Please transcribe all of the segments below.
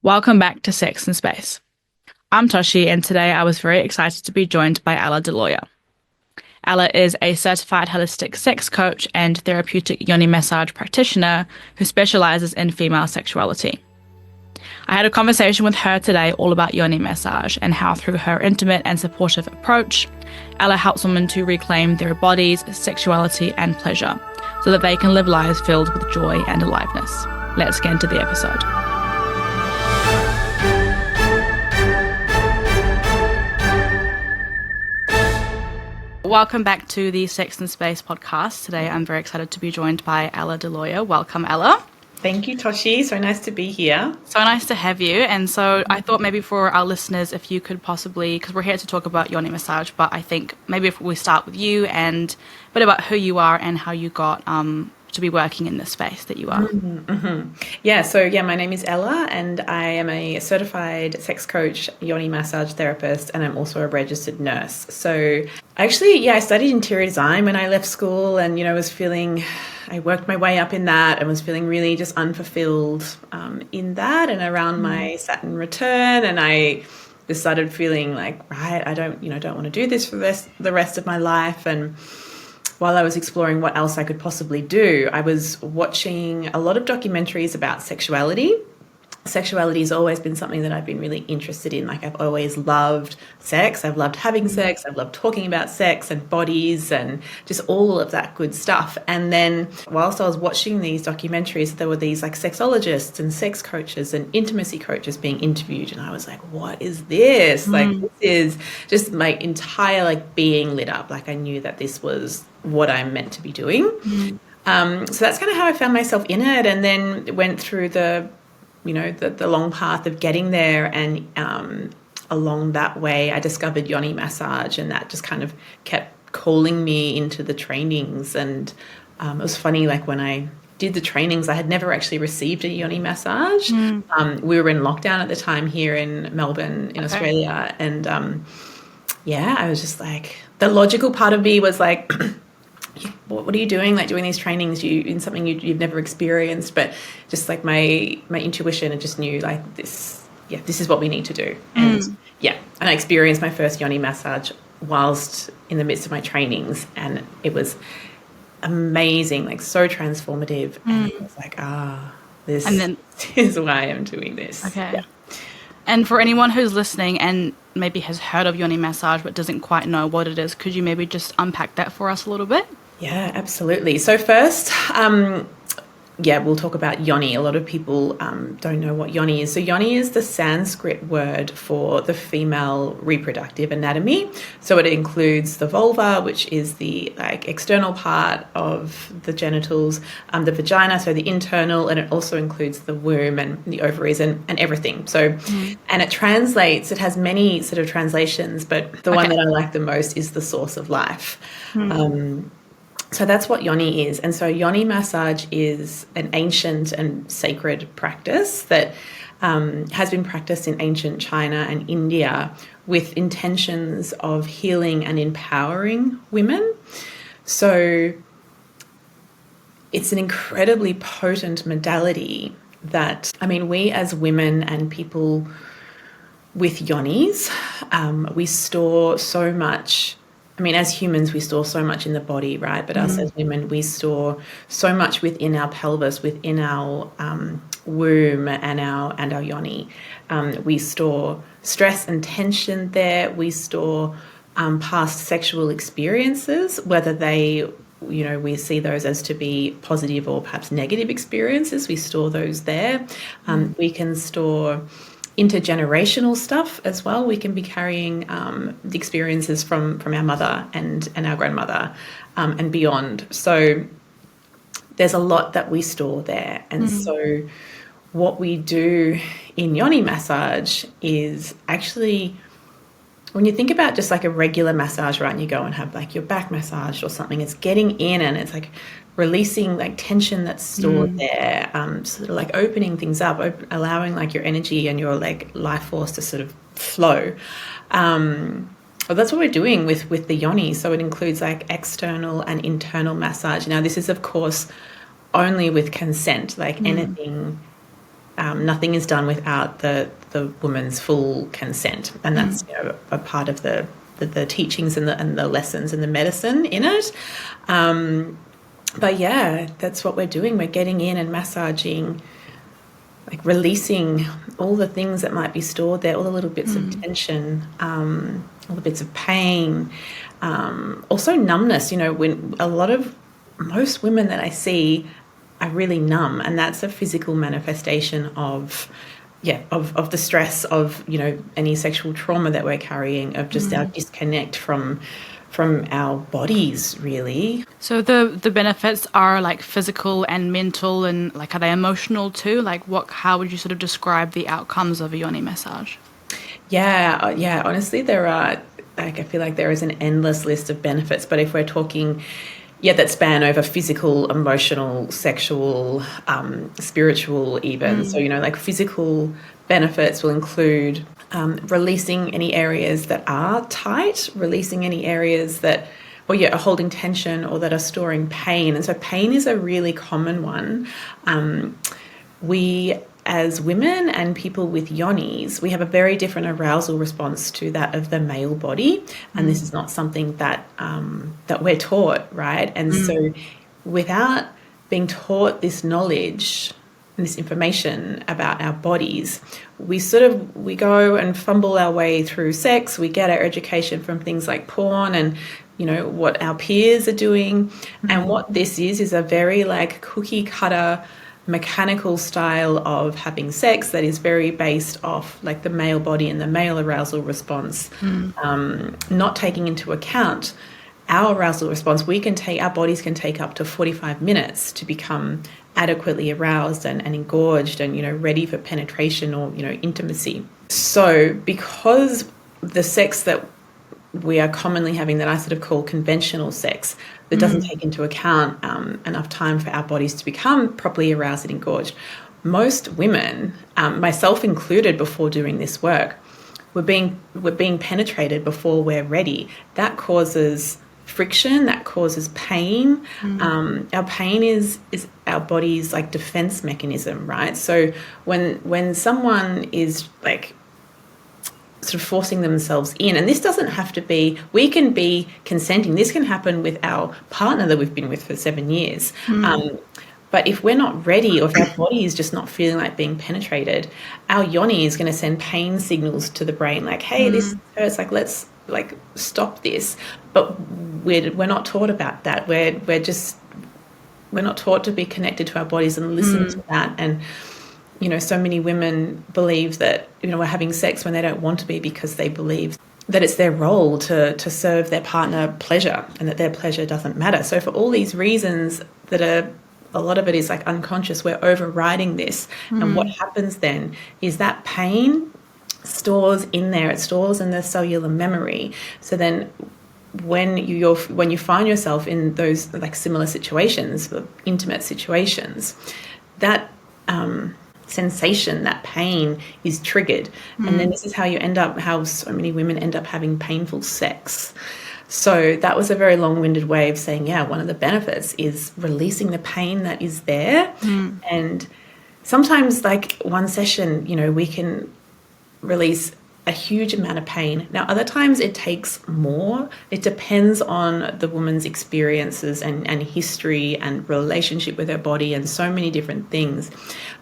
Welcome back to Sex and Space. I'm Toshi, and today I was very excited to be joined by Ella DeLawyer. Ella is a certified holistic sex coach and therapeutic yoni massage practitioner who specializes in female sexuality. I had a conversation with her today all about yoni massage and how, through her intimate and supportive approach, Ella helps women to reclaim their bodies, sexuality, and pleasure so that they can live lives filled with joy and aliveness. Let's get into the episode. Welcome back to the Sex and Space podcast. Today I'm very excited to be joined by Ella DeLawyer. Welcome, Ella. Thank you, Toshi. So nice to be here. So nice to have you. And so I thought maybe for our listeners, if you could possibly, because we're here to talk about yoni massage, but I think maybe if we start with you and a bit about who you are and how you got to be working in this space that you are. My name is Ella, and I am a certified sex coach, yoni massage therapist, and I'm also a registered nurse. So I studied interior design when I left school, and I worked my way up in that and was feeling really just unfulfilled in that and around my Saturn return, and I just started feeling like, I don't want to do this for the rest of my life. And while I was exploring what else I could possibly do, I was watching a lot of documentaries about sexuality. Sexuality has always been something that I've been really interested in. Like, I've always loved sex. I've loved having sex. I've loved talking about sex and bodies and just all of that good stuff. And then whilst I was watching these documentaries, there were these like sexologists and sex coaches and intimacy coaches being interviewed. And I was like, what is this? Like, this is just my entire being lit up. Like, I knew that this was what I'm meant to be doing. So that's kind of how I found myself in it, and then went through the long path of getting there. And along that way, I discovered yoni massage, and that just kind of kept calling me into the trainings. And it was funny, like when I did the trainings, I had never actually received a yoni massage. We were in lockdown at the time here in Melbourne, in Australia. And I was just like, the logical part of me was like, what are you doing? Like, doing these trainings in something you've never experienced, but just like my intuition, and just knew like this is what we need to do. And I experienced my first yoni massage whilst in the midst of my trainings, and it was amazing, like so transformative. And it was like, this is why I'm doing this. Okay. Yeah. And for anyone who's listening and maybe has heard of yoni massage but doesn't quite know what it is, could you maybe just unpack that for us a little bit? Yeah, absolutely. So first, we'll talk about yoni. A lot of people don't know what yoni is. So yoni is the Sanskrit word for the female reproductive anatomy. So it includes the vulva, which is the external part of the genitals, the vagina, so the internal, and it also includes the womb and the ovaries and everything. So, and it has many sort of translations, but the one that I like the most is the source of life. So that's what yoni is. And so yoni massage is an ancient and sacred practice that has been practiced in ancient China and India with intentions of healing and empowering women. So it's an incredibly potent modality that, we as women and people with yonis, we store so much. As humans, we store so much in the body, right? But us as women, we store so much within our pelvis, within our womb and our yoni. We store stress and tension there. We store past sexual experiences, whether we see those as to be positive or perhaps negative experiences. We store those there. We can store intergenerational stuff as well. We can be carrying the experiences from our mother and our grandmother and beyond. So there's a lot that we store there. And so what we do in yoni massage is actually, when you think about just like a regular massage, right, and you go and have like your back massage or something, it's getting in and it's like releasing like tension that's stored there, sort of like opening things up, allowing like your energy and your like life force to sort of flow. Well, that's what we're doing with the yoni. So it includes like external and internal massage. Now, this is of course only with consent, like anything nothing is done without the woman's full consent, and that's a part of the teachings and the lessons and the medicine in it. But yeah, that's what we're doing. We're getting in and massaging, like releasing all the things that might be stored there, all the little bits of tension, all the bits of pain, also numbness. When most women that I see are really numb, and that's a physical manifestation of the stress of any sexual trauma that we're carrying, of just our disconnect from our bodies, really. So the benefits are like physical and mental, and like, are they emotional too? Like, how would you sort of describe the outcomes of a yoni massage? Yeah, honestly, there are, like, I feel like there is an endless list of benefits, but if we're talking that span over physical, emotional, sexual, spiritual even. So, like physical benefits will include releasing any areas that are tight, releasing any areas that are holding tension or that are storing pain. And so pain is a really common one. We, as women and people with yonis, we have a very different arousal response to that of the male body, and this is not something that we're taught, right? And so, without being taught this knowledge and this information about our bodies, we go and fumble our way through sex. We get our education from things like porn and what our peers are doing, and what this is a very like cookie cutter mechanical style of having sex that is very based off like the male body and the male arousal response, not taking into account our arousal response. Our bodies can take up to 45 minutes to become adequately aroused and engorged and ready for penetration or intimacy. So because the sex that we are commonly having, that I sort of call conventional sex, that doesn't take into account enough time for our bodies to become properly aroused and engorged. Most women, myself included, before doing this work, we're being penetrated before we're ready. That causes friction, that causes pain. Our pain is our body's like defense mechanism, right? So when someone is like sort of forcing themselves in, and this doesn't have to be, we can be consenting, this can happen with our partner that we've been with for 7 years, but if we're not ready, or if our body is just not feeling like being penetrated, our yoni is going to send pain signals to the brain like, hey, this hurts, like let's like stop this. But we're not taught about that. We're not taught to be connected to our bodies and listen to that. And so many women believe that, we're having sex when they don't want to be, because they believe that it's their role to serve their partner pleasure and that their pleasure doesn't matter. So for all these reasons that a lot of it is like unconscious, we're overriding this. And what happens then is that pain stores in there, it stores in the cellular memory. So then when you find yourself in those like similar situations, intimate situations, that sensation, that pain is triggered. And then this is how so many women end up having painful sex. So that was a very long-winded way of saying, one of the benefits is releasing the pain that is there. And sometimes like one session, we can release a huge amount of pain. Now, other times it takes more. It depends on the woman's experiences and history and relationship with her body and so many different things.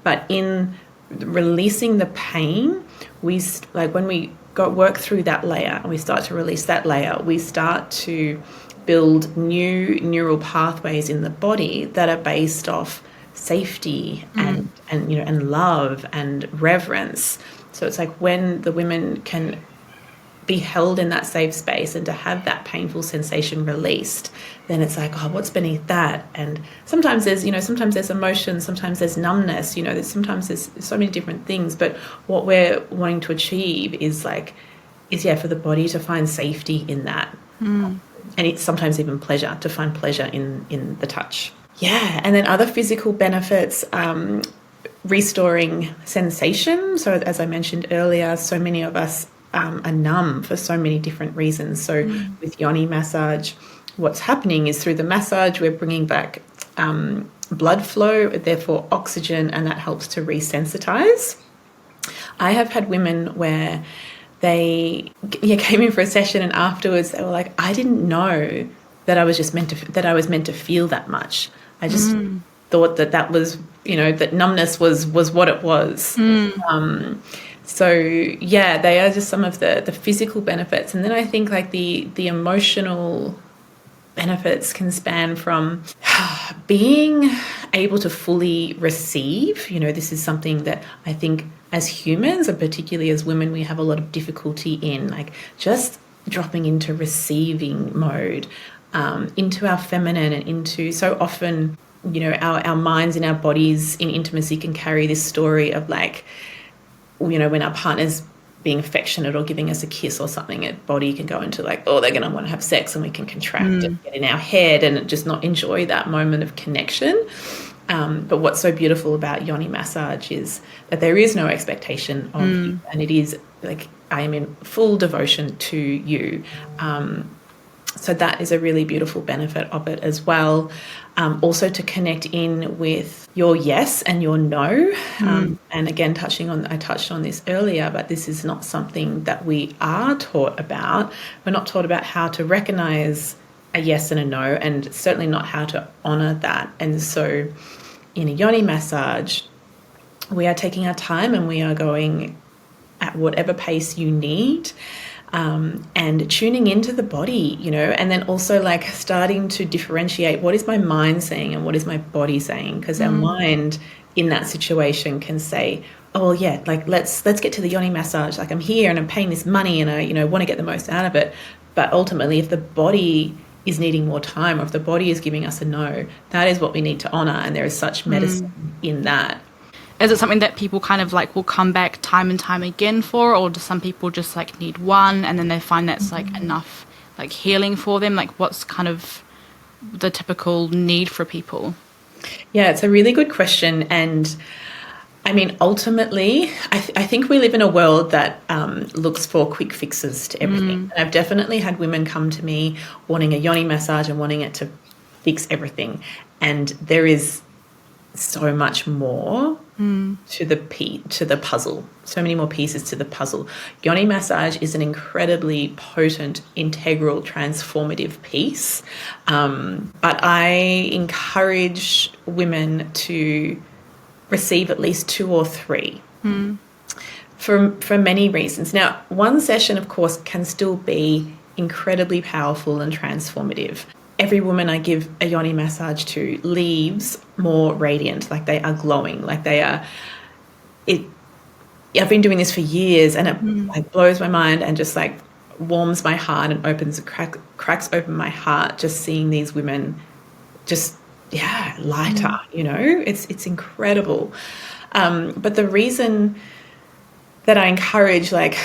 But in releasing the pain, when we work through that layer and we start to release that layer, we start to build new neural pathways in the body that are based off safety and love and reverence. So it's like when the women can be held in that safe space and to have that painful sensation released, then it's like, oh, what's beneath that? And sometimes there's emotion, sometimes there's numbness, sometimes there's so many different things. But what we're wanting to achieve is for the body to find safety in that. And it's sometimes even pleasure, to find pleasure in the touch. Yeah, and then other physical benefits, restoring sensation. So as I mentioned earlier, so many of us are numb for so many different reasons. So with yoni massage, what's happening is through the massage, we're bringing back blood flow, therefore oxygen, and that helps to resensitize. I have had women where they came in for a session and afterwards they were like, I didn't know that I was meant to feel that much. I just thought that was, that numbness was what it was. So yeah, they are just some of the physical benefits. And then I think like the emotional benefits can span from being able to fully receive. This is something that I think as humans, and particularly as women, we have a lot of difficulty in, like just dropping into receiving mode, into our feminine, and into, so often, our minds and our bodies in intimacy can carry this story of like, when our partner's being affectionate or giving us a kiss or something, a body can go into like, oh, they're going to want to have sex, and we can contract and get in our head and just not enjoy that moment of connection. But what's so beautiful about yoni massage is that there is no expectation of you, and it is like, I am in full devotion to you. So that is a really beautiful benefit of it as well. Also to connect in with your yes and your no. And again, I touched on this earlier, but this is not something that we are taught about. We're not taught about how to recognize a yes and a no, and certainly not how to honor that. And so in a yoni massage, we are taking our time and we are going at whatever pace you need. And tuning into the body, and then also like starting to differentiate what is my mind saying and what is my body saying, because our mind in that situation can say, oh yeah, like let's get to the yoni massage, like I'm here and I'm paying this money and I want to get the most out of it. But ultimately, if the body is needing more time, or if the body is giving us a no, that is what we need to honor, and there is such medicine in that. Is it something that people kind of like will come back time and time again for, or do some people just like need one and then they find that's like enough like healing for them? Like what's kind of the typical need for people? Yeah, it's a really good question. And I mean, ultimately, I think we live in a world that looks for quick fixes to everything. And I've definitely had women come to me wanting a yoni massage and wanting it to fix everything. And there is so much more to the puzzle, so many more pieces to the puzzle. Yoni massage is an incredibly potent, integral, transformative piece. But I encourage women to receive at least 2 or 3 for many reasons. Now, one session, of course, can still be incredibly powerful and transformative. Every woman I give a yoni massage to leaves more radiant, like they are glowing, like they are. I've been doing this for years, and it like blows my mind and just like warms my heart and cracks open my heart just seeing these women just lighter. It's incredible. But the reason that I encourage like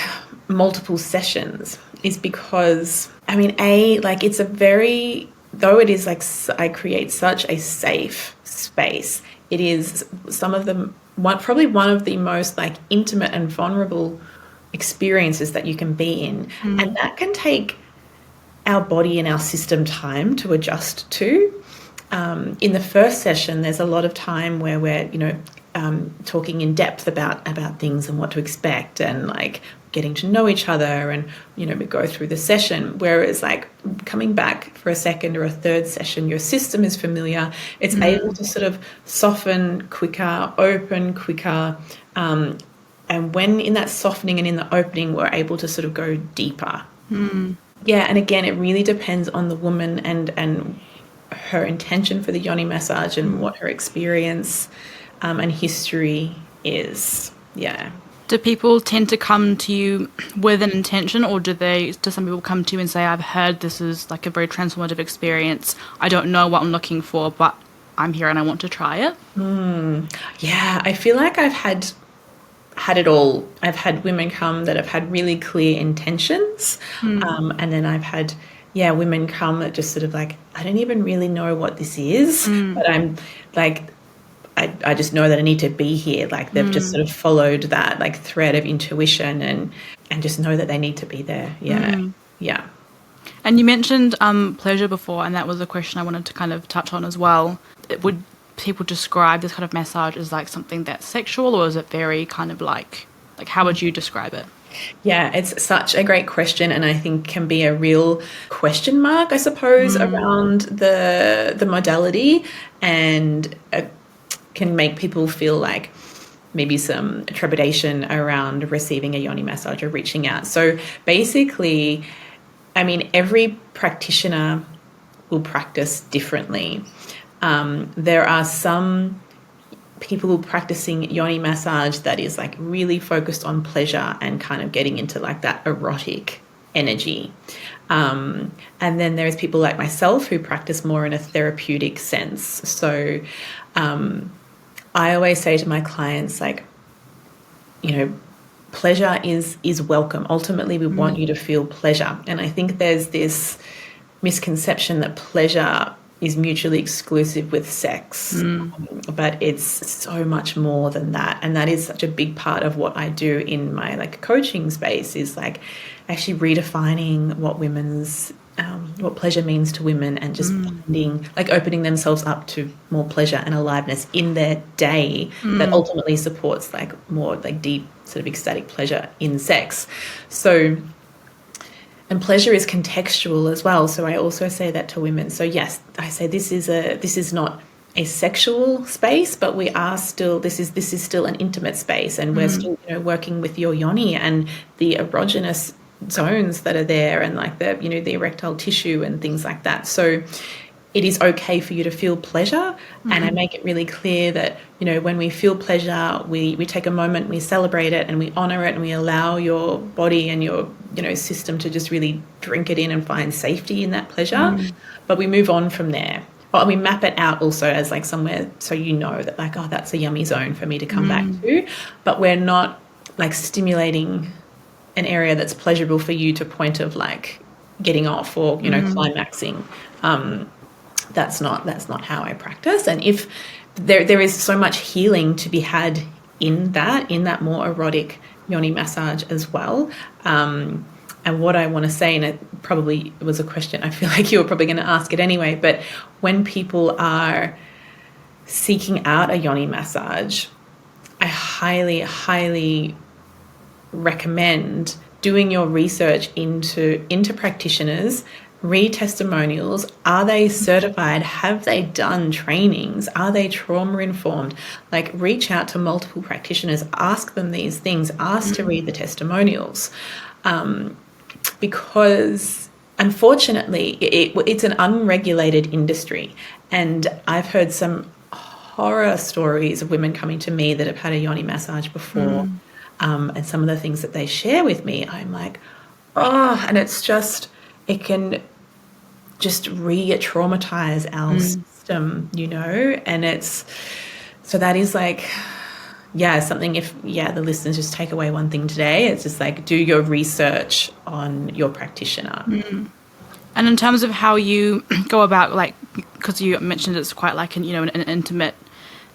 multiple sessions is because it's a very, though it is like I create such a safe space, it is probably one of the most like intimate and vulnerable experiences that you can be in. And that can take our body and our system time to adjust to. In the first session, there's a lot of time where we're, talking in depth about things and what to expect, and like getting to know each other, and we go through the session. Whereas like coming back for a second or a third session, your system is familiar, it's able to sort of soften quicker, open quicker, and when in that softening and in the opening, we're able to sort of go deeper. And again, it really depends on the woman and her intention for the yoni massage and what her experience and history is. Do people tend to come to you with an intention, or do some people come to you and say, I've heard this is like a very transformative experience, I don't know what I'm looking for, but I'm here and I want to try it? I feel like I've had it all. I've had women come that have had really clear intentions, and then I've had women come that just sort of like, I don't even really know what this is, but I'm like, I just know that I need to be here. Like they've just sort of followed that like thread of intuition and just know that they need to be there. And you mentioned pleasure before, and that was a question I wanted to kind of touch on as well. people describe this kind of massage as like something that's sexual, or is it very kind of like how would you describe it? Yeah, it's such a great question, and I think can be a real question mark, I suppose, around the modality, and can make people feel like maybe some trepidation around receiving a yoni massage or reaching out. So basically, I mean, every practitioner will practice differently. There are some people practicing yoni massage that is like really focused on pleasure and kind of getting into like that erotic energy. And then there's people like myself who practice more in a therapeutic sense. So I always say to my clients, like, pleasure is welcome. Ultimately, we want you to feel pleasure. And I think there's this misconception that pleasure is mutually exclusive with sex, but it's so much more than that. And that is such a big part of what I do in my like coaching space, is like actually redefining what what pleasure means to women, and just finding, like, opening themselves up to more pleasure and aliveness in their day that ultimately supports like more like deep sort of ecstatic pleasure in sex. So, and pleasure is contextual as well. So I also say that to women. So yes, I say this is not a sexual space, but we are still, this is still an intimate space, and we're still working with your yoni and the erogenous zones that are there, and like the the erectile tissue and things like that. So it is okay for you to feel pleasure, and I make it really clear that when we feel pleasure, we take a moment, we celebrate it, and we honor it, and we allow your body and your system to just really drink it in and find safety in that pleasure. But we move on from there. Or we map it out also as like somewhere, so that like, oh, that's a yummy zone for me to come back to. But we're not like stimulating an area that's pleasurable for you to point of like getting off or climaxing. That's not how I practice. And if there is so much healing to be had in that more erotic yoni massage as well. And what I want to say, and it probably was a question, I feel like you were probably going to ask it anyway, but when people are seeking out a yoni massage, I highly, highly recommend doing your research into practitioners, read testimonials. Are they certified? Have they done trainings? Are they trauma informed? Like, reach out to multiple practitioners, ask them these things, ask to read the testimonials. Because unfortunately it's an unregulated industry, and I've heard some horror stories of women coming to me that have had a yoni massage before, and some of the things that they share with me, I'm like, oh, and it's just, it can just re-traumatize our system, and it's, so that is like, something, if the listeners just take away one thing today, it's just like, do your research on your practitioner. And in terms of how you go about, like, because you mentioned it's quite like an intimate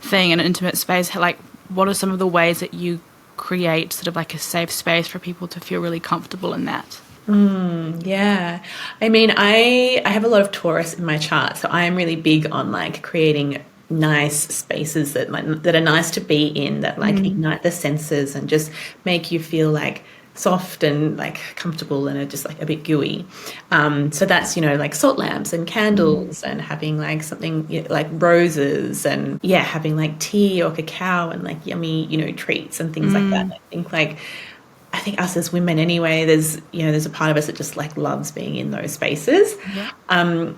thing, an intimate space, like, what are some of the ways that you create sort of like a safe space for people to feel really comfortable in that? Yeah. I mean, I have a lot of Taurus in my chart, so I am really big on like creating nice spaces that are nice to be in, that like ignite the senses and just make you feel like soft and like comfortable and are just like a bit gooey. So that's, like salt lamps and candles, and having like something like roses, and having like tea or cacao and like yummy, treats and things like that. I think us as women anyway, there's a part of us that just like loves being in those spaces. And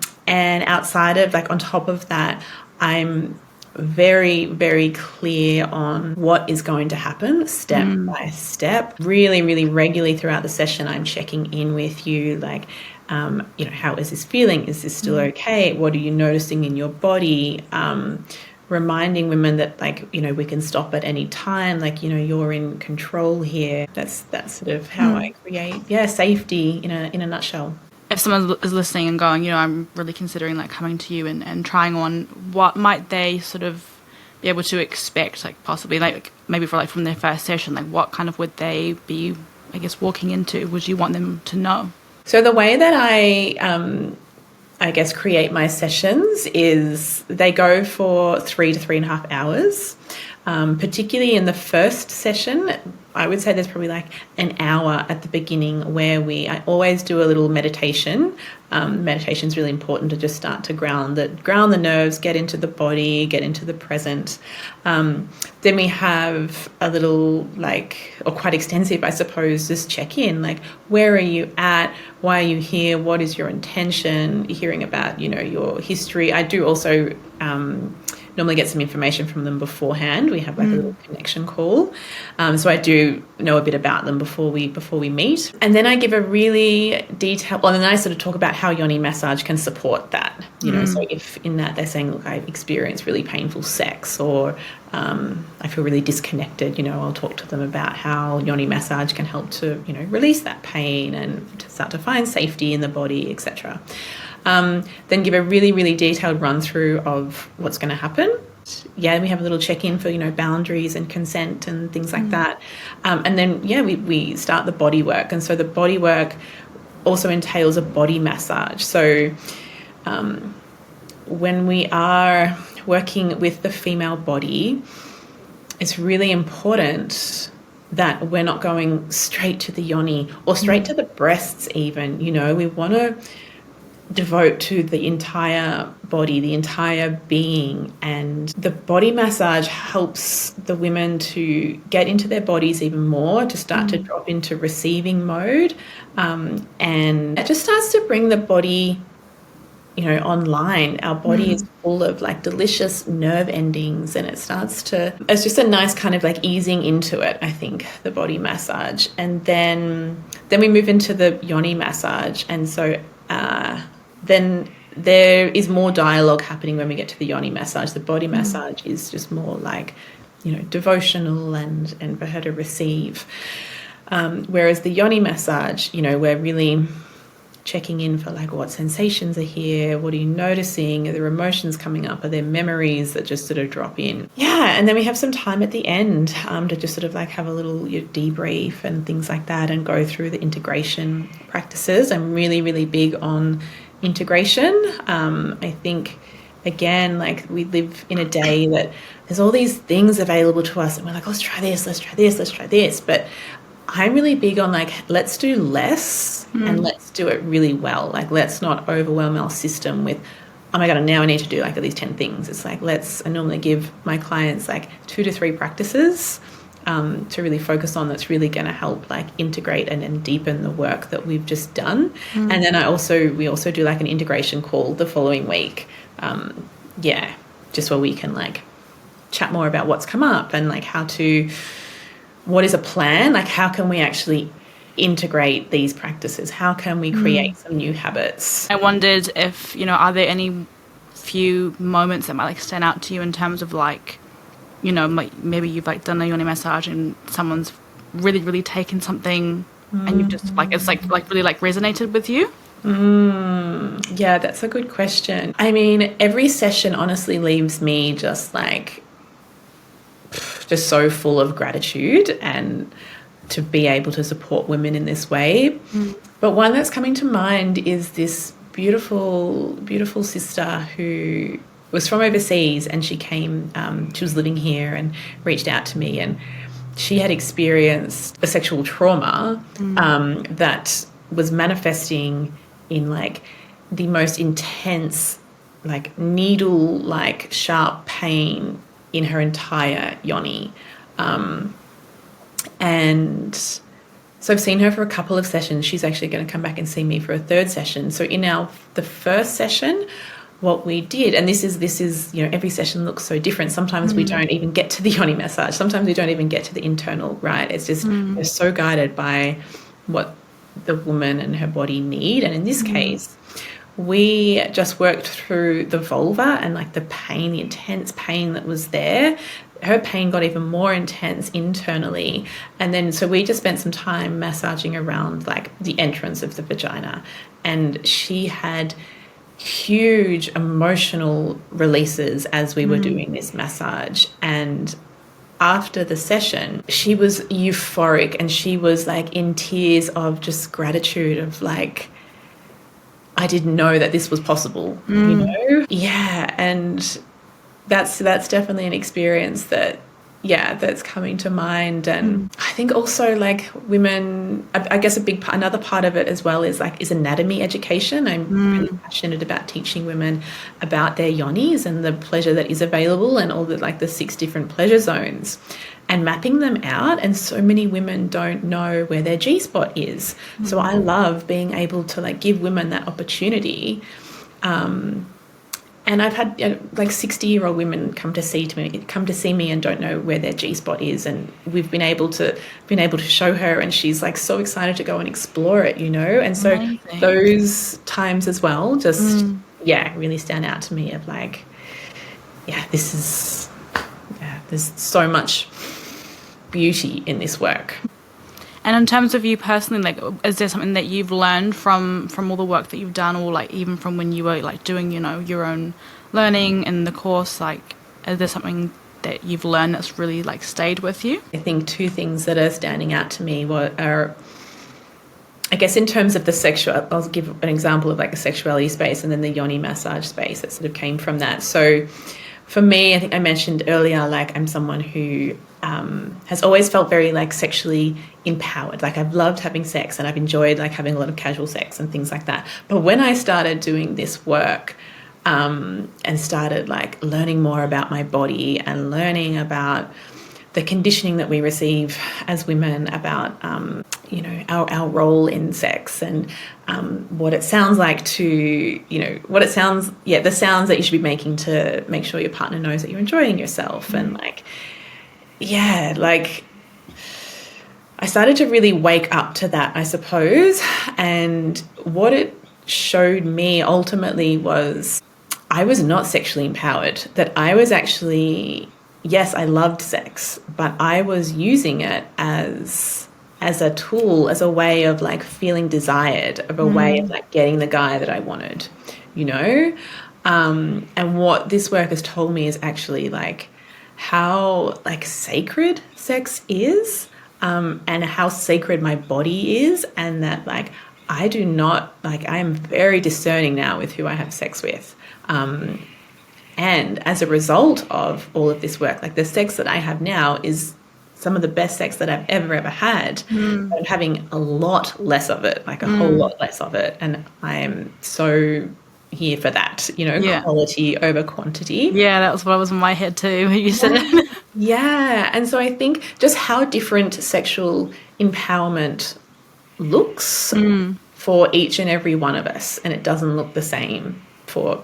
outside of, like, on top of that, I'm very, very clear on what is going to happen step by step. Really, really regularly throughout the session, I'm checking in with you, like, how is this feeling? Is this still okay? What are you noticing in your body? Reminding women that, like, we can stop at any time, like, you're in control here. That's sort of how I create, safety in a nutshell. If someone is listening and going, I'm really considering like coming to you and trying on, what might they sort of be able to expect, like possibly like maybe for like from their first session, like what kind of would they be, I guess, walking into? Would you want them to know? So the way that I I guess, create my sessions is they go for 3 to 3.5 hours. Particularly in the first session, I would say there's probably like an hour at the beginning where I always do a little meditation. Meditation is really important to just start to ground the nerves, get into the body, get into the present. Then we have a little or quite extensive, I suppose, just check in, like where are you at? Why are you here? What is your intention? Hearing about, your history. I do also normally get some information from them beforehand. We have like a little connection call. So I do know a bit about them before we meet. And then I give a really detailed, and then I sort of talk about how yoni massage can support that. So if in that they're saying, look, I've experienced really painful sex, or I feel really disconnected, I'll talk to them about how yoni massage can help to, release that pain and to start to find safety in the body, etc. Then give a really, really detailed run through of what's going to happen. Yeah, we have a little check-in for, boundaries and consent and things like that. And then, we start the body work. And so the body work also entails a body massage. So when we are working with the female body, it's really important that we're not going straight to the yoni or straight to the breasts even. We want to devote to the entire body, the entire being, and the body massage helps the women to get into their bodies even more, to start to drop into receiving mode, and it just starts to bring the body online. Our body is full of delicious nerve endings, and it's just a nice kind of easing into it, I think, the body massage. And then we move into the yoni massage, and so then there is more dialogue happening when we get to the yoni massage. The body massage is just more devotional and for her to receive. Whereas the yoni massage, we're really checking in for what sensations are here, what are you noticing, are there emotions coming up, are there memories that just sort of drop in. And then we have some time at the end to just sort of have a little debrief and things like that, and go through the integration practices. I'm really, really big on integration. I think, again, we live in a day that there's all these things available to us, and we're like, let's try this, let's try this, let's try this. But I'm really big on let's do less and let's do it really well. Let's not overwhelm our system with, oh my God, now I need to do at least 10 things. It's I normally give my clients 2 to 3 practices to really focus on, that's really going to help integrate and deepen the work that we've just done. And then we also do an integration call the following week. Just where we can chat more about what's come up and what is a plan? How can we actually integrate these practices? How can we create some new habits? I wondered if, are there any few moments that might stand out to you in terms of maybe you've done a yoni massage and someone's really, really taken something and you've just it's really resonated with you? Yeah, that's a good question. I mean, every session honestly leaves me just so full of gratitude and to be able to support women in this way. But one that's coming to mind is this beautiful, beautiful sister who was from overseas, and she came, she was living here and reached out to me, and she had experienced a sexual trauma that was manifesting in the most intense, needle, sharp pain in her entire yoni. And so I've seen her for a couple of sessions. She's actually going to come back and see me for a 3rd session. So in the first session, what we did, and this is every session looks so different. Sometimes we don't even get to the yoni massage. Sometimes we don't even get to the internal, right? It's just we're so guided by what the woman and her body need. And in this case, we just worked through the vulva and the pain, the intense pain that was there. Her pain got even more intense internally. And then so we just spent some time massaging around the entrance of the vagina. And she had huge emotional releases as we were doing this massage. And after the session, she was euphoric, and she was in tears of just gratitude of I didn't know that this was possible, you know? Yeah, and that's definitely an experience that, yeah, that's coming to mind. And I think also like women, I guess another part of it as well is anatomy education. I'm really passionate about teaching women about their yonis and the pleasure that is available and all the 6 different pleasure zones and mapping them out. And so many women don't know where their G spot is. So I love being able to like give women that opportunity. And I've had 60-year-old women come to see me and don't know where their G spot is, and we've been able to show her, and she's like so excited to go and explore it, you know. And so Amazing. those times as well, just really stand out to me. Of like, there's so much beauty in this work. And in terms of you personally, like, is there something that you've learned from all the work that you've done, or like even from when you were like doing, you know, your own learning in the course? Like, is there something that you've learned that's really like stayed with you? I think 2 things that are standing out to me are, I guess, in terms of the sexual, I'll give an example of like a sexuality space and then the yoni massage space that sort of came from that. So for me, I think I mentioned earlier, like I'm someone who has always felt very like sexually empowered. Like I've loved having sex and I've enjoyed like having a lot of casual sex and things like that. But when I started doing this work and started like learning more about my body and learning about the conditioning that we receive as women about, you know, our role in sex and what it sounds like to, you know, the sounds that you should be making to make sure your partner knows that you're enjoying yourself. And like, like I started to really wake up to that, I suppose. And what it showed me ultimately was I was not sexually empowered, that I was actually, yes, I loved sex, but I was using it as a tool, as a way of like feeling desired, of a way of like getting the guy that I wanted, you know? And what this work has told me is actually like how like sacred sex is, and how sacred my body is, and that like I do not, like I am very discerning now with who I have sex with. And as a result of all of this work, like the sex that I have now is some of the best sex that I've ever had. But I'm having a lot less of it, like a whole lot less of it. And I am so here for that, you know, quality over quantity. Yeah, that was what was in my head too when you said it. Yeah. And so I think just how different sexual empowerment looks for each and every one of us. And it doesn't look the same for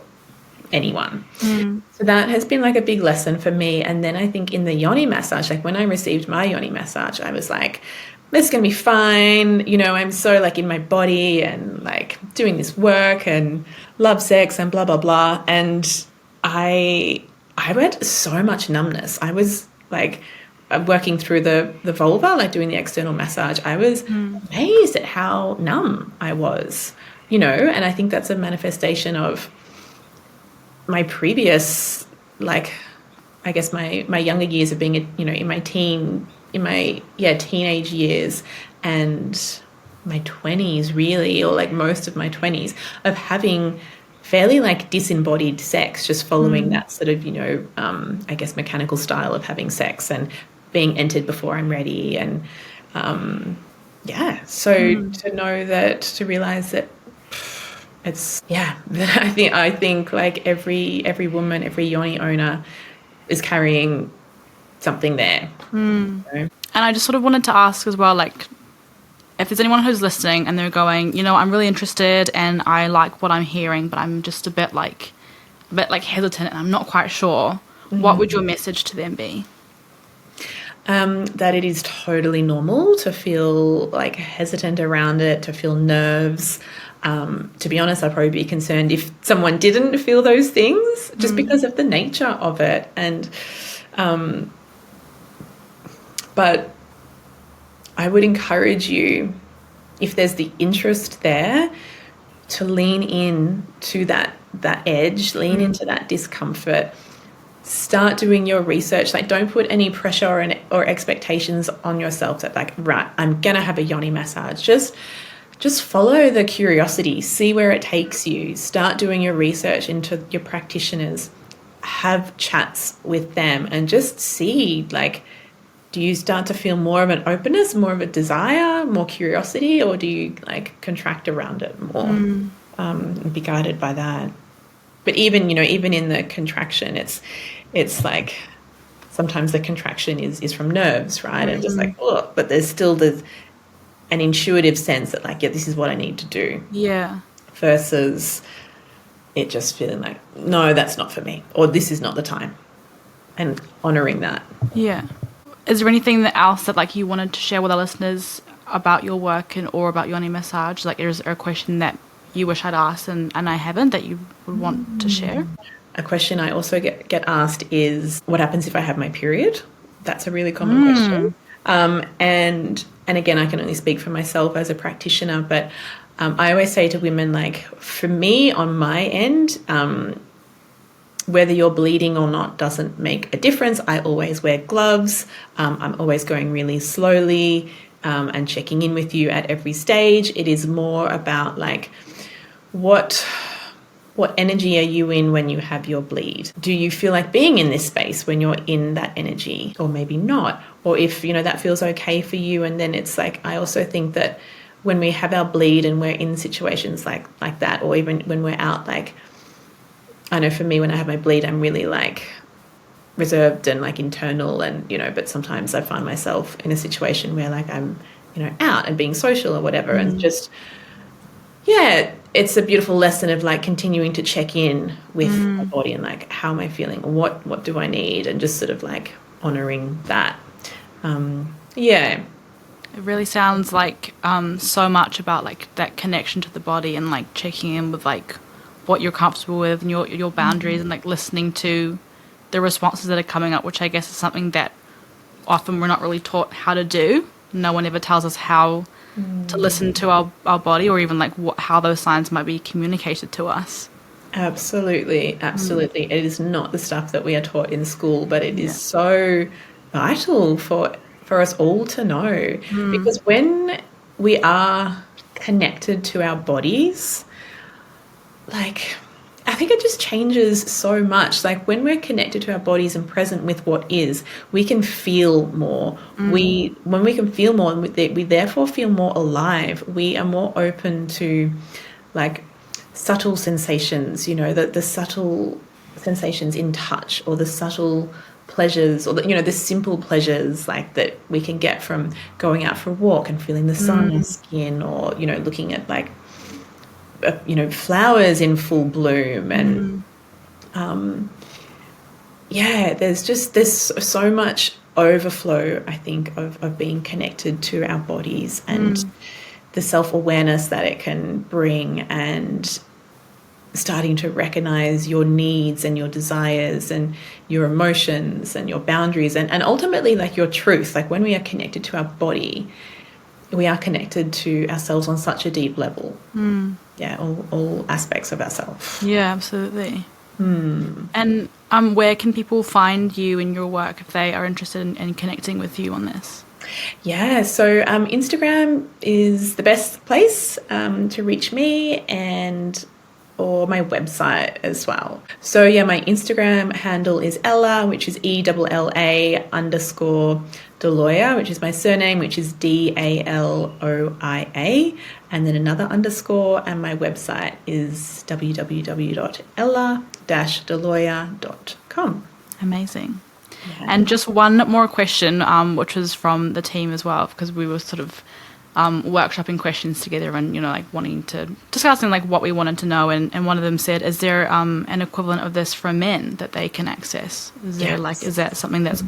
anyone. So that has been like a big lesson for me. And then I think in the yoni massage, like when I received my yoni massage, I was like, this is going to be fine. You know, I'm so like in my body and like doing this work and love sex and blah, blah, blah. And I went so much numbness. I was like working through the vulva, like doing the external massage. I was amazed at how numb I was, you know, and I think that's a manifestation of my previous, like, I guess my younger years of being, you know, in my teenage years and my 20s really, or like most of my 20s of having fairly like disembodied sex, just following that sort of, you know, I guess mechanical style of having sex and being entered before I'm ready. And so to know that, to realize that it's, I think like every woman, every yoni owner is carrying something there. You know? And I just sort of wanted to ask as well, like, if there's anyone who's listening and they're going, you know, I'm really interested and I like what I'm hearing, but I'm just a bit hesitant and I'm not quite sure, what would your message to them be? That it is totally normal to feel like hesitant around it, to feel nerves. To be honest, I'd probably be concerned if someone didn't feel those things, just because of the nature of it. And but I would encourage you, if there's the interest there, to lean in to that edge, lean into that discomfort. Start doing your research. Like, don't put any pressure or expectations on yourself that, like, right, I'm going to have a yoni massage. Just just follow the curiosity, see where it takes you, start doing your research into your practitioners, have chats with them, and just see, like, do you start to feel more of an openness, more of a desire, more curiosity, or do you like contract around it more, and be guided by that? But even, even in the contraction, it's like sometimes the contraction is from nerves, right? And just like, oh, but there's still an intuitive sense that like, yeah, this is what I need to do. Yeah. Versus it just feeling like, no, that's not for me, or this is not the time, and honoring that. Yeah. Is there anything else that like you wanted to share with our listeners about your work or about yoni massage? Like, is there a question that you wish I'd asked and I haven't that you would want to share? A question I also get asked is, what happens if I have my period? That's a really common question. And again, I can only speak for myself as a practitioner, but I always say to women, like, for me on my end, whether you're bleeding or not doesn't make a difference. I always wear gloves. I'm always going really slowly and checking in with you at every stage. It is more about like, what energy are you in when you have your bleed? Do you feel like being in this space when you're in that energy, or maybe not? Or if, that feels okay for you. And then it's like, I also think that when we have our bleed and we're in situations like that, or even when we're out, like, I know for me, when I have my bleed, I'm really like reserved and like internal, and, but sometimes I find myself in a situation where like I'm, out and being social or whatever. And just, yeah, it's a beautiful lesson of like continuing to check in with my body and like, how am I feeling? What do I need? And just sort of like honoring that. Yeah. It really sounds like so much about like that connection to the body and like checking in with like what you're comfortable with and your boundaries, and like listening to the responses that are coming up, which I guess is something that often we're not really taught how to do. No one ever tells us how to listen to our body, or even like how those signs might be communicated to us. Absolutely. It is not the stuff that we are taught in school, but it is so vital for us all to know, because when we are connected to our bodies, like, I think it just changes so much. Like, when we're connected to our bodies and present with what is, we can feel more. When we can feel more, we therefore feel more alive. We are more open to like subtle sensations, the subtle sensations in touch, or the subtle pleasures, or the simple pleasures like that we can get from going out for a walk and feeling the sun on our skin, or looking at like flowers in full bloom. And there's so much overflow, I think, of being connected to our bodies, and the self-awareness that it can bring, and starting to recognize your needs and your desires and your emotions and your boundaries, and ultimately like your truth. Like, when we are connected to our body, we are connected to ourselves on such a deep level. Yeah, all aspects of ourselves. Yeah, absolutely. And where can people find you and your work if they are interested in connecting with you on this? Yeah, so Instagram is the best place to reach me, or my website as well. So yeah, my Instagram handle is Ella, which is ELLA _Daloia, which is my surname, which is DALOIA, and then another underscore, and my website is www.ella-daloia.com. Amazing. Yeah. And just one more question, which was from the team as well, because we were sort of workshopping questions together, and like discussing like what we wanted to know, and one of them said, is there an equivalent of this for men that they can access? Is there is that something that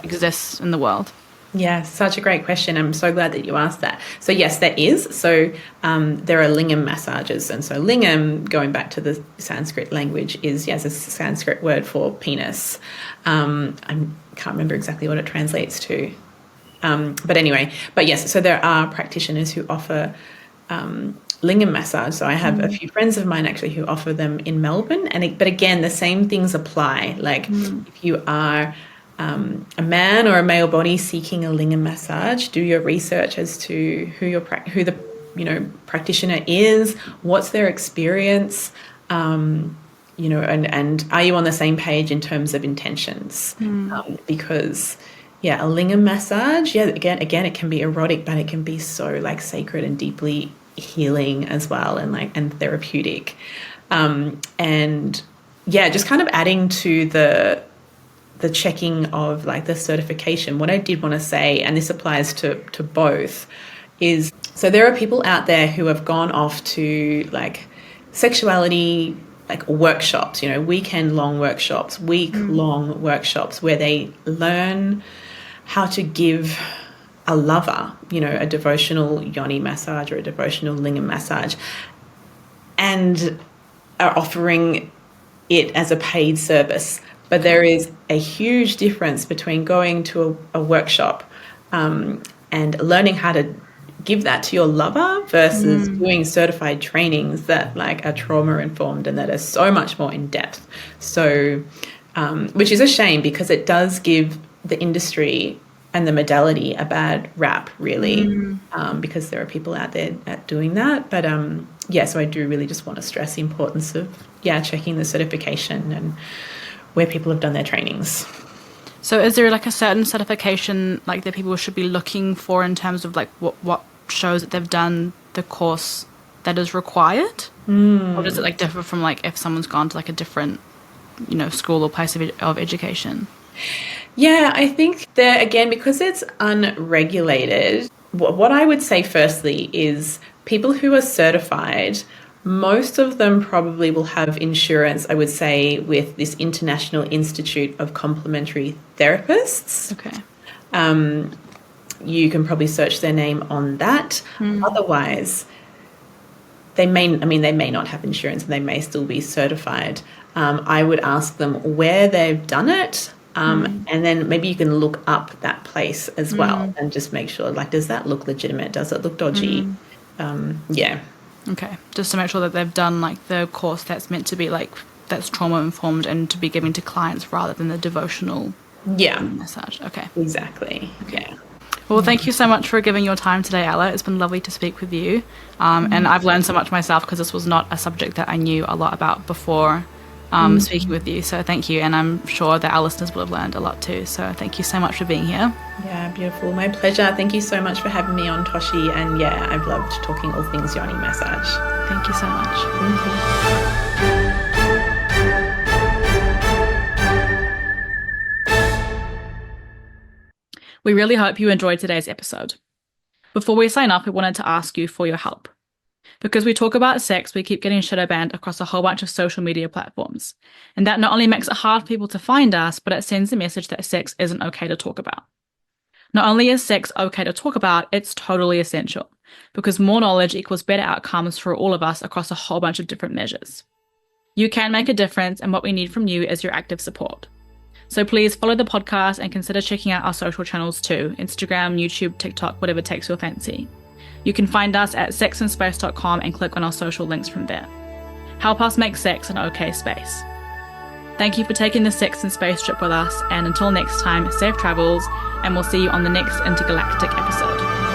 exists in the world? Yeah, such a great question. I'm so glad that you asked that. So yes, there is. So there are lingam massages, and so lingam, going back to the Sanskrit language, is a Sanskrit word for penis. I can't remember exactly what it translates to. But yes, so there are practitioners who offer lingam massage. So I have a few friends of mine actually who offer them in Melbourne. But again, the same things apply. Like if you are a man or a male body seeking a lingam massage, do your research as to who the practitioner is, what's their experience, and are you on the same page in terms of intentions? Because a lingam massage, again, it can be erotic, but it can be so like sacred and deeply healing as well, and therapeutic. Just kind of adding to the checking of like the certification. What I did want to say, and this applies to both, is so there are people out there who have gone off to like sexuality like workshops, weekend-long workshops, week-long workshops where they learn how to give a lover, a devotional yoni massage or a devotional lingam massage, and are offering it as a paid service. But there is a huge difference between going to a workshop and learning how to give that to your lover versus doing certified trainings that like are trauma informed and that are so much more in depth. So, which is a shame because it does give the industry and the modality a bad rap, really, because there are people out there at doing that. But so I do really just want to stress the importance of checking the certification and where people have done their trainings. So is there like a certain certification like that people should be looking for in terms of like what shows that they've done the course that is required? Or does it like differ from like if someone's gone to like a different school or place of education? I think that again, because it's unregulated, what I would say firstly is people who are certified, most of them probably will have insurance, I would say, with this International Institute of Complementary Therapists. Okay. You can probably search their name on that. Otherwise, they may not have insurance and they may still be certified. I would ask them where they've done it, and then maybe you can look up that place as well and just make sure, like, does that look legitimate? Does it look dodgy? Okay, just to make sure that they've done like the course that's meant to be like that's trauma informed and to be given to clients rather than the devotional massage. Okay, exactly. Okay. Well, thank you so much for giving your time today, Ella. It's been lovely to speak with you, and I've learned so much myself because this was not a subject that I knew a lot about before speaking with you. So thank you, and I'm sure that our listeners will have learned a lot too. So thank you so much for being here. Yeah, beautiful. My pleasure. Thank you so much for having me on, Toshi. And I've loved talking all things yoni massage. Thank you so much. Thank you. We really hope you enjoyed today's episode. Before we sign off, we wanted to ask you for your help. Because we talk about sex, we keep getting shadow banned across a whole bunch of social media platforms. And that not only makes it hard for people to find us, but it sends the message that sex isn't okay to talk about. Not only is sex okay to talk about, it's totally essential. Because more knowledge equals better outcomes for all of us across a whole bunch of different measures. You can make a difference, and what we need from you is your active support. So please follow the podcast and consider checking out our social channels too, Instagram, YouTube, TikTok, whatever takes your fancy. You can find us at sexandspace.com and click on our social links from there. Help us make sex an okay space. Thank you for taking the Sex and Space trip with us, and until next time, safe travels, and we'll see you on the next intergalactic episode.